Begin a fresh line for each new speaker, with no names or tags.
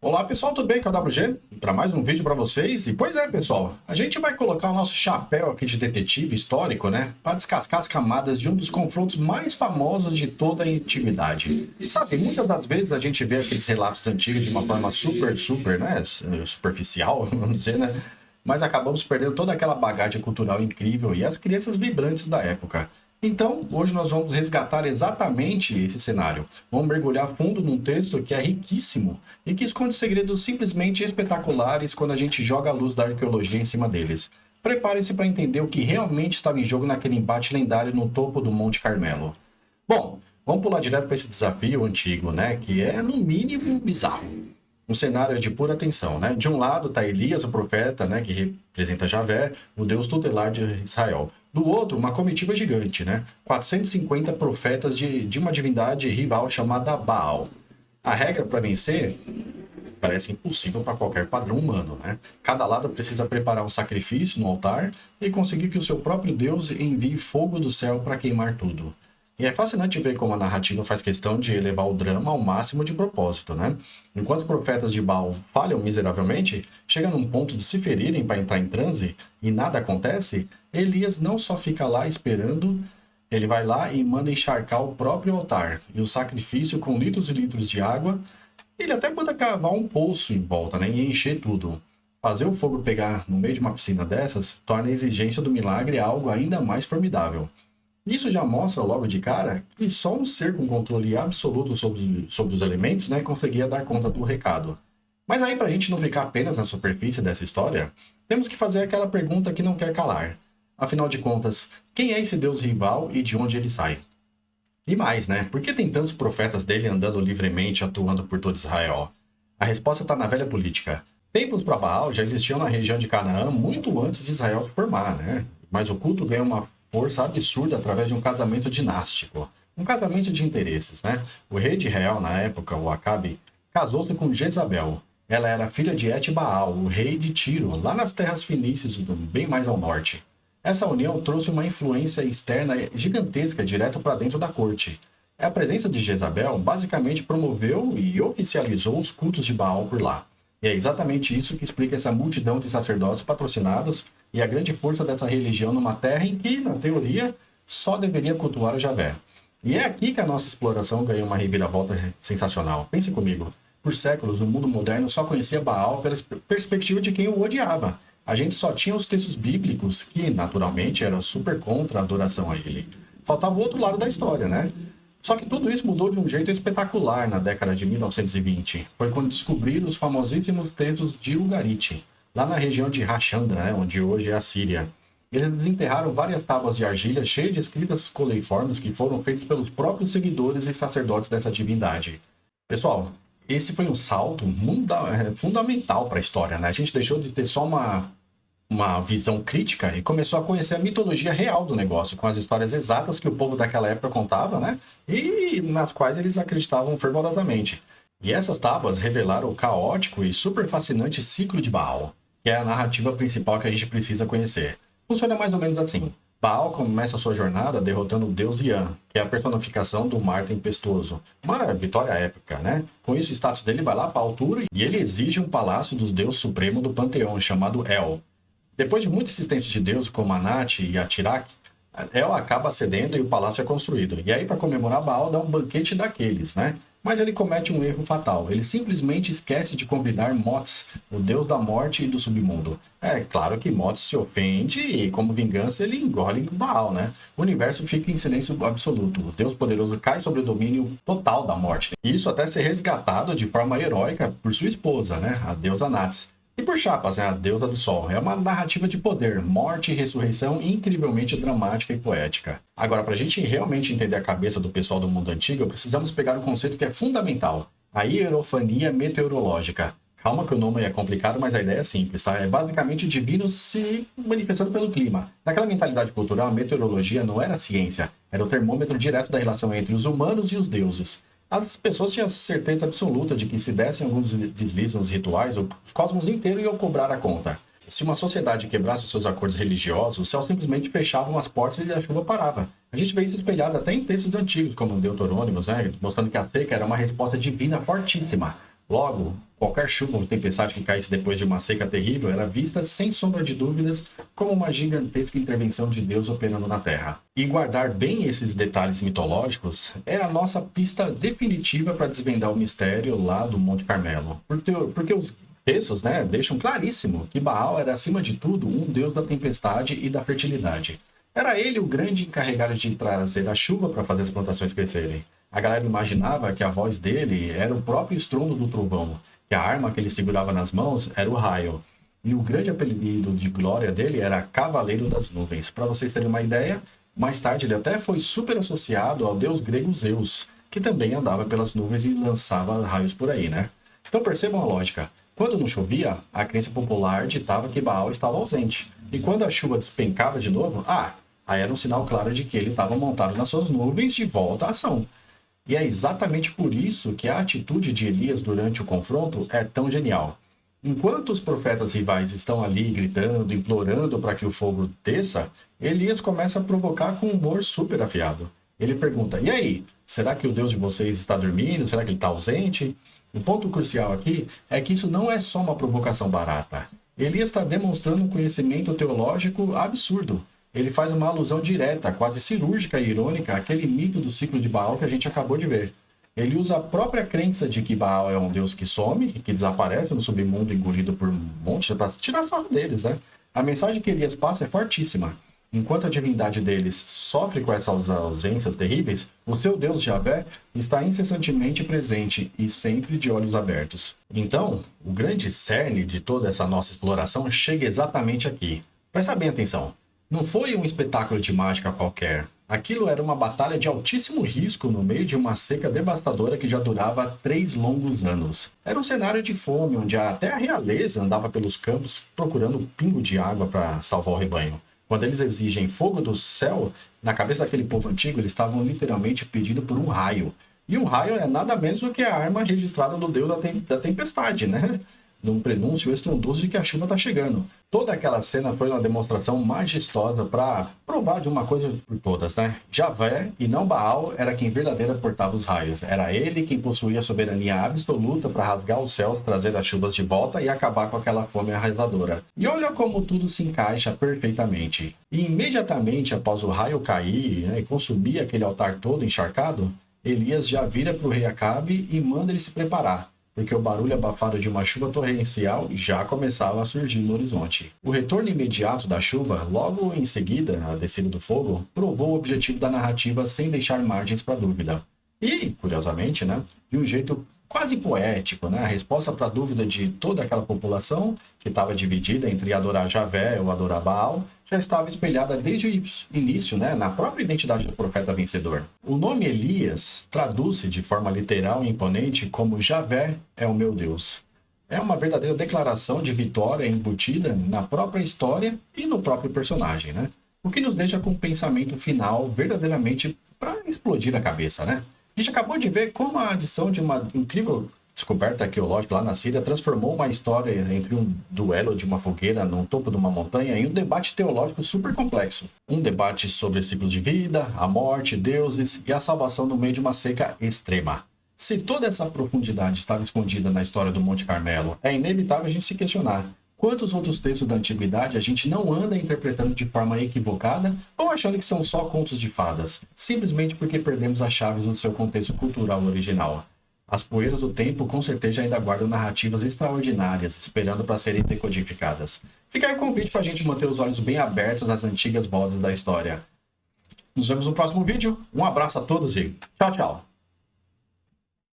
Olá pessoal, tudo bem com a WG? Para mais um vídeo para vocês. E pois é pessoal, a gente vai colocar o nosso chapéu aqui de detetive histórico, né? Para descascar as camadas de um dos confrontos mais famosos de toda a antiguidade. Sabe, muitas das vezes a gente vê aqueles relatos antigos de uma forma super, né? Superficial, vamos dizer, né? Mas acabamos perdendo toda aquela bagagem cultural incrível e as crianças vibrantes da época. Então, hoje nós vamos resgatar exatamente esse cenário. Vamos mergulhar fundo num texto que é riquíssimo e que esconde segredos simplesmente espetaculares quando a gente joga a luz da arqueologia em cima deles. Prepare-se para entender o que realmente estava em jogo naquele embate lendário no topo do Monte Carmelo. Bom, vamos pular direto para esse desafio antigo, né? Que é, no mínimo, bizarro. Um cenário de pura tensão, né? De um lado está Elias, o profeta, né? Que representa Javé, o Deus tutelar de Israel. Do outro, uma comitiva gigante, né? 450 profetas de uma divindade rival chamada Baal. A regra para vencer parece impossível para qualquer padrão humano, né? Cada lado precisa preparar um sacrifício no altar e conseguir que o seu próprio Deus envie fogo do céu para queimar tudo. E é fascinante ver como a narrativa faz questão de elevar o drama ao máximo de propósito, né? Enquanto os profetas de Baal falham miseravelmente, chegam num ponto de se ferirem para entrar em transe e nada acontece, Elias não só fica lá esperando, ele vai lá e manda encharcar o próprio altar e o sacrifício com litros e litros de água. Ele até manda cavar um poço em volta, né? E encher tudo. Fazer o fogo pegar no meio de uma piscina dessas torna a exigência do milagre algo ainda mais formidável. Isso já mostra logo de cara que só um ser com controle absoluto sobre os elementos, né, conseguia dar conta do recado. Mas aí, para a gente não ficar apenas na superfície dessa história, temos que fazer aquela pergunta que não quer calar. Afinal de contas, quem é esse Deus rival e de onde ele sai? E mais, né? Por que tem tantos profetas dele andando livremente, atuando por todo Israel? A resposta está na velha política. Templos para Baal já existiam na região de Canaã muito antes de Israel se formar, né? Mas o culto ganha uma força absurda através de um casamento dinástico. Um casamento de interesses, né? O rei de Israel, na época, o Acabe, casou-se com Jezabel. Ela era filha de Et-Baal, o rei de Tiro, lá nas terras fenícias, bem mais ao norte. Essa união trouxe uma influência externa gigantesca direto para dentro da corte. A presença de Jezabel basicamente promoveu e oficializou os cultos de Baal por lá. E é exatamente isso que explica essa multidão de sacerdotes patrocinados e a grande força dessa religião numa terra em que, na teoria, só deveria cultuar o Javé. E é aqui que a nossa exploração ganha uma reviravolta sensacional. Pense comigo, por séculos o mundo moderno só conhecia Baal pela perspectiva de quem o odiava. A gente só tinha os textos bíblicos que, naturalmente, eram super contra a adoração a ele. Faltava o outro lado da história, né? Só que tudo isso mudou de um jeito espetacular na década de 1920. Foi quando descobriram os famosíssimos textos de Ugarit, lá na região de Rachandra, né, onde hoje é a Síria. Eles desenterraram várias tábuas de argila cheias de escritas coleiformes que foram feitas pelos próprios seguidores e sacerdotes dessa divindade. Pessoal, esse foi um salto fundamental para a história, né? A gente deixou de ter só uma visão crítica e começou a conhecer a mitologia real do negócio, com as histórias exatas que o povo daquela época contava, né? E nas quais eles acreditavam fervorosamente. E essas tábuas revelaram o caótico e super fascinante ciclo de Baal, que é a narrativa principal que a gente precisa conhecer. Funciona mais ou menos assim. Baal começa a sua jornada derrotando o deus Yan, que é a personificação do mar tempestuoso. Uma vitória épica, né? Com isso, o status dele vai lá para a altura e ele exige um palácio dos deuses supremo do panteão, chamado El. Depois de muita insistência de Deus como Anat e Atirak, El acaba cedendo e o palácio é construído. E aí, para comemorar Baal, dá um banquete daqueles, né? Mas ele comete um erro fatal. Ele simplesmente esquece de convidar Mots, o deus da morte e do submundo. É claro que Mots se ofende e, como vingança, ele engole Baal, né? O universo fica em silêncio absoluto. O deus poderoso cai sobre o domínio total da morte. E isso até ser resgatado de forma heróica por sua esposa, né? A deusa Nats. E por Chapas, né, a deusa do sol. É uma narrativa de poder, morte e ressurreição incrivelmente dramática e poética. Agora, para a gente realmente entender a cabeça do pessoal do mundo antigo, precisamos pegar um conceito que é fundamental: a hierofania meteorológica. Calma que o nome é complicado, mas a ideia é simples, tá? É basicamente divinos se manifestando pelo clima. Naquela mentalidade cultural, a meteorologia não era ciência, era o termômetro direto da relação entre os humanos e os deuses. As pessoas tinham certeza absoluta de que se dessem alguns deslizes nos rituais, o cosmos inteiro ia cobrar a conta. Se uma sociedade quebrasse os seus acordos religiosos, o céu simplesmente fechava as portas e a chuva parava. A gente vê isso espelhado até em textos antigos, como Deuteronômios, né? Mostrando que a seca era uma resposta divina fortíssima. Logo, qualquer chuva ou tempestade que caísse depois de uma seca terrível era vista, sem sombra de dúvidas, como uma gigantesca intervenção de Deus operando na Terra. E guardar bem esses detalhes mitológicos é a nossa pista definitiva para desvendar o mistério lá do Monte Carmelo. Porque os textos, né, deixam claríssimo que Baal era, acima de tudo, um deus da tempestade e da fertilidade. Era ele o grande encarregado de trazer a chuva para fazer as plantações crescerem. A galera imaginava que a voz dele era o próprio estrondo do trovão, que a arma que ele segurava nas mãos era o raio. E o grande apelido de glória dele era Cavaleiro das Nuvens. Para vocês terem uma ideia, mais tarde ele até foi super associado ao deus grego Zeus, que também andava pelas nuvens e lançava raios por aí, né? Então percebam a lógica. Quando não chovia, a crença popular ditava que Baal estava ausente. E quando a chuva despencava de novo, aí era um sinal claro de que ele estava montado nas suas nuvens de volta à ação. E é exatamente por isso que a atitude de Elias durante o confronto é tão genial. Enquanto os profetas rivais estão ali gritando, implorando para que o fogo desça, Elias começa a provocar com um humor super afiado. Ele pergunta, e aí, será que o Deus de vocês está dormindo? Será que ele está ausente? O ponto crucial aqui é que isso não é só uma provocação barata. Elias está demonstrando um conhecimento teológico absurdo. Ele faz uma alusão direta, quase cirúrgica e irônica, àquele mito do ciclo de Baal que a gente acabou de ver. Ele usa a própria crença de que Baal é um deus que some, que desaparece no submundo engolido por um monte, para tirar sarro deles, né? A mensagem que Elias passa é fortíssima. Enquanto a divindade deles sofre com essas ausências terríveis, o seu Deus Javé está incessantemente presente e sempre de olhos abertos. Então, o grande cerne de toda essa nossa exploração chega exatamente aqui. Presta bem atenção. Não foi um espetáculo de mágica qualquer. Aquilo era uma batalha de altíssimo risco no meio de uma seca devastadora que já durava 3 longos anos. Era um cenário de fome, onde até a realeza andava pelos campos procurando um pingo de água para salvar o rebanho. Quando eles exigem fogo do céu, na cabeça daquele povo antigo, eles estavam literalmente pedindo por um raio. E um raio é nada menos do que a arma registrada do deus da tempestade, né? Num prenúncio estrondoso de que a chuva está chegando. Toda aquela cena foi uma demonstração majestosa para provar de uma coisa por todas, né? Javé, e não Baal, era quem verdadeiramente portava os raios. Era ele quem possuía a soberania absoluta para rasgar os céus, trazer as chuvas de volta e acabar com aquela fome arrasadora. E olha como tudo se encaixa perfeitamente. E imediatamente após o raio cair, né, e consumir aquele altar todo encharcado, Elias já vira para o rei Acabe e manda ele se preparar, porque o barulho abafado de uma chuva torrencial já começava a surgir no horizonte. O retorno imediato da chuva, logo em seguida a descida do fogo, provou o objetivo da narrativa sem deixar margens para dúvida. E, curiosamente, né, de um jeito quase poético, né, a resposta para a dúvida de toda aquela população, que estava dividida entre adorar Javé ou adorar Baal, já estava espelhada desde o início, né, na própria identidade do profeta vencedor. O nome Elias traduz-se de forma literal e imponente como Javé é o meu Deus. É uma verdadeira declaração de vitória embutida na própria história e no próprio personagem, né? O que nos deixa com um pensamento final verdadeiramente para explodir a cabeça, né? A gente acabou de ver como a adição de uma incrível descoberta arqueológica lá na Síria transformou uma história entre um duelo de uma fogueira no topo de uma montanha em um debate teológico super complexo. Um debate sobre ciclos de vida, a morte, deuses e a salvação no meio de uma seca extrema. Se toda essa profundidade estava escondida na história do Monte Carmelo, é inevitável a gente se questionar: quantos outros textos da antiguidade a gente não anda interpretando de forma equivocada ou achando que são só contos de fadas, simplesmente porque perdemos as chaves do seu contexto cultural original? As poeiras do tempo com certeza ainda guardam narrativas extraordinárias, esperando para serem decodificadas. Fica aí o convite para a gente manter os olhos bem abertos às antigas vozes da história. Nos vemos no próximo vídeo. Um abraço a todos e tchau, tchau!